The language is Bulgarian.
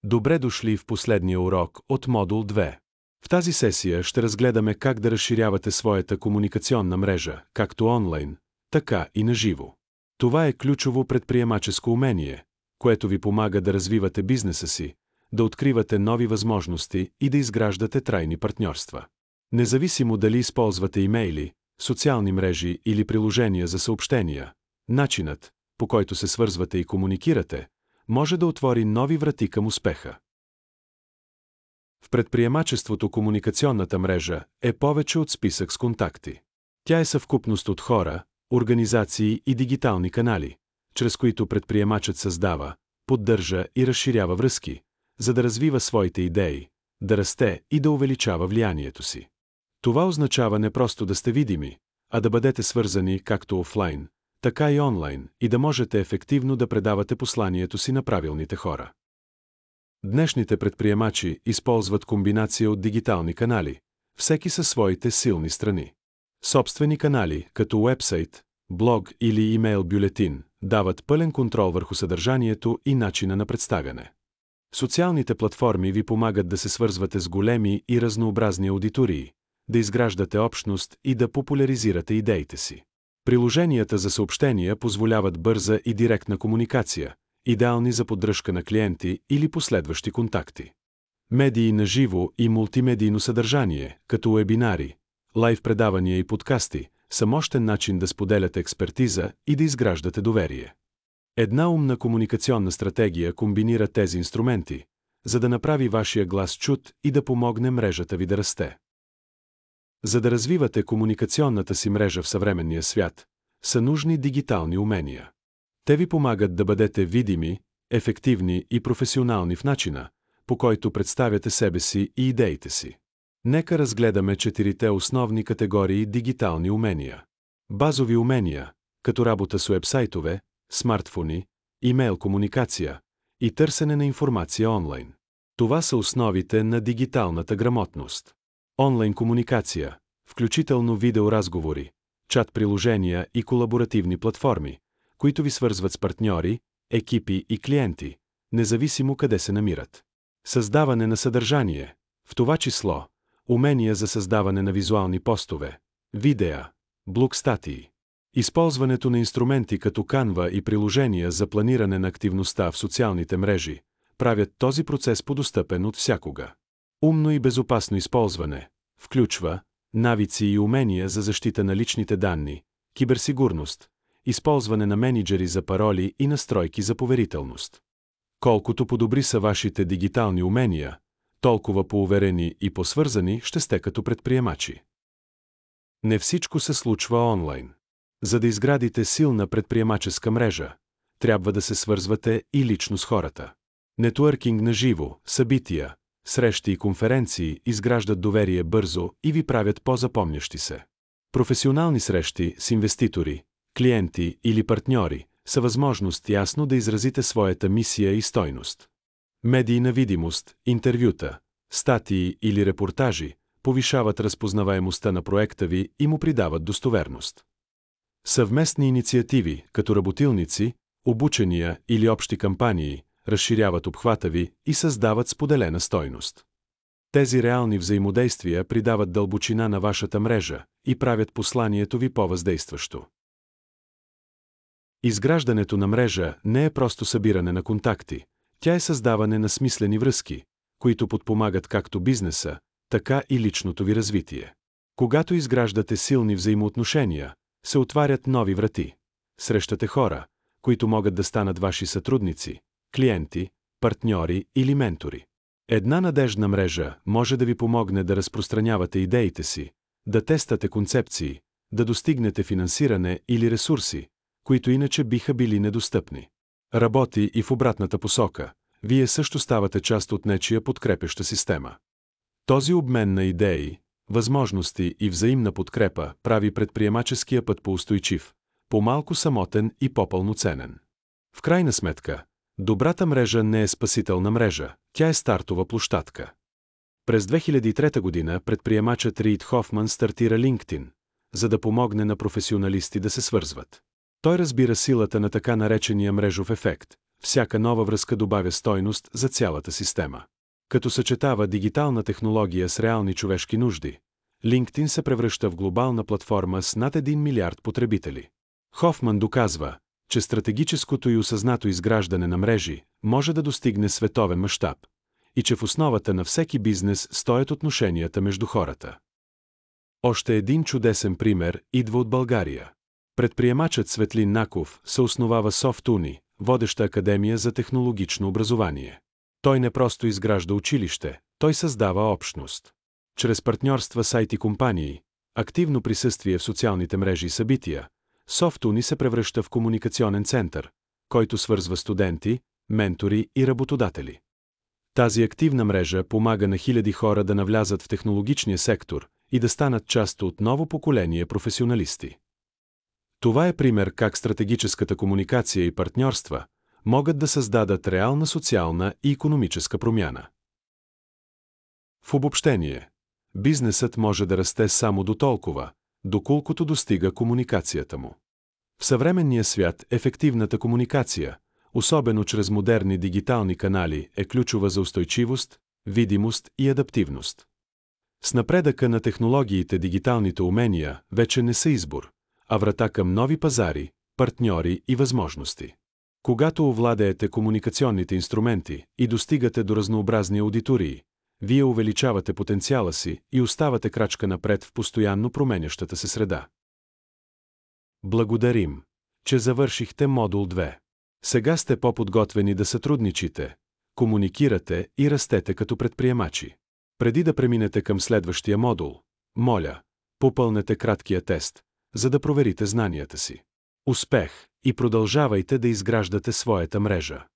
Добре дошли в последния урок от модул 2. В тази сесия ще разгледаме как да разширявате своята комуникационна мрежа, както онлайн, така и наживо. Това е ключово предприемаческо умение, което ви помага да развивате бизнеса си, да откривате нови възможности и да изграждате трайни партньорства. Независимо дали използвате имейли, социални мрежи или приложения за съобщения, начинът, по който се свързвате и комуникирате, може да отвори нови врати към успеха. В предприемачеството комуникационната мрежа е повече от списък с контакти. Тя е съвкупност от хора, организации и дигитални канали, чрез които предприемачът създава, поддържа и разширява връзки, за да развива своите идеи, да расте и да увеличава влиянието си. Това означава не просто да сте видими, а да бъдете свързани както офлайн, така и онлайн и да можете ефективно да предавате посланието си на правилните хора. Днешните предприемачи използват комбинация от дигитални канали, всеки със своите силни страни. Собствени канали, като уебсайт, блог или имейл бюлетин, дават пълен контрол върху съдържанието и начина на представяне. Социалните платформи ви помагат да се свързвате с големи и разнообразни аудитории, да изграждате общност и да популяризирате идеите си. Приложенията за съобщения позволяват бърза и директна комуникация, идеални за поддръжка на клиенти или последващи контакти. Медии на живо и мултимедийно съдържание, като вебинари, лайв предавания и подкасти, са мощен начин да споделяте експертиза и да изграждате доверие. Една умна комуникационна стратегия комбинира тези инструменти, за да направи вашия глас чут и да помогне мрежата ви да расте. За да развивате комуникационната си мрежа в съвременния свят, са нужни дигитални умения. Те ви помагат да бъдете видими, ефективни и професионални в начина, по който представяте себе си и идеите си. Нека разгледаме 4 основни категории дигитални умения. Базови умения, като работа с уебсайтове, смартфони, имейл комуникация и търсене на информация онлайн. Това са основите на дигиталната грамотност. Онлайн комуникация, включително видеоразговори, чат-приложения и колаборативни платформи, които ви свързват с партньори, екипи и клиенти, независимо къде се намират. Създаване на съдържание, в това число, умения за създаване на визуални постове, видеа, блог статии. Използването на инструменти като Canva и приложения за планиране на активността в социалните мрежи правят този процес подостъпен от всякога. Умно и безопасно използване включва навици и умения за защита на личните данни, киберсигурност, използване на мениджъри за пароли и настройки за поверителност. Колкото по-добри са вашите дигитални умения, толкова по-уверени и по-свързани ще сте като предприемачи. Не всичко се случва онлайн. За да изградите силна предприемаческа мрежа, трябва да се свързвате и лично с хората. Нетуъркинг на живо, събития, срещи и конференции изграждат доверие бързо и ви правят по-запомнящи се. Професионални срещи с инвеститори, клиенти или партньори са възможност ясно да изразите своята мисия и стойност. Медийна видимост, интервюта, статии или репортажи повишават разпознаваемостта на проекта ви и му придават достоверност. Съвместни инициативи, като работилници, обучения или общи кампании, разширяват обхвата ви и създават споделена стойност. Тези реални взаимодействия придават дълбочина на вашата мрежа и правят посланието ви по-въздействащо. Изграждането на мрежа не е просто събиране на контакти, тя е създаване на смислени връзки, които подпомагат както бизнеса, така и личното ви развитие. Когато изграждате силни взаимоотношения, се отварят нови врати. Срещате хора, които могат да станат ваши сътрудници, клиенти, партньори или ментори. Една надеждна мрежа може да ви помогне да разпространявате идеите си, да тествате концепции, да достигнете финансиране или ресурси, които иначе биха били недостъпни. Работи и в обратната посока. Вие също ставате част от нечия подкрепяща система. Този обмен на идеи, възможности и взаимна подкрепа прави предприемаческия път по-устойчив, по-малко самотен и по-пълноценен. В крайна сметка, добрата мрежа не е спасителна мрежа, тя е стартова площадка. През 2003 година предприемачът Рийд Хофман стартира LinkedIn, за да помогне на професионалисти да се свързват. Той разбира силата на така наречения мрежов ефект, всяка нова връзка добавя стойност за цялата система. Като съчетава дигитална технология с реални човешки нужди, LinkedIn се превръща в глобална платформа с над 1 милиард потребители. Хофман доказва, че стратегическото и осъзнато изграждане на мрежи може да достигне световен мащаб и че в основата на всеки бизнес стоят отношенията между хората. Още един чудесен пример идва от България. Предприемачът Светлин Наков съосновава SoftUni, водеща академия за технологично образование. Той не просто изгражда училище, той създава общност. Чрез партньорства с IT компании, активно присъствие в социалните мрежи и събития, SoftUni се превръща в комуникационен център, който свързва студенти, ментори и работодатели. Тази активна мрежа помага на хиляди хора да навлязат в технологичния сектор и да станат част от ново поколение професионалисти. Това е пример как стратегическата комуникация и партньорства могат да създадат реална социална и икономическа промяна. В обобщение, бизнесът може да расте само дотолкова, доколкото достига комуникацията му. В съвременния свят ефективната комуникация, особено чрез модерни дигитални канали, е ключова за устойчивост, видимост и адаптивност. С напредъка на технологиите дигиталните умения вече не са избор, а врата към нови пазари, партньори и възможности. Когато овладеете комуникационните инструменти и достигате до разнообразни аудитории, вие увеличавате потенциала си и оставате крачка напред в постоянно променящата се среда. Благодарим, че завършихте модул 2. Сега сте по-подготвени да сътрудничите, комуникирате и растете като предприемачи. Преди да преминете към следващия модул, моля, попълнете краткия тест, за да проверите знанията си. Успех и продължавайте да изграждате своята мрежа.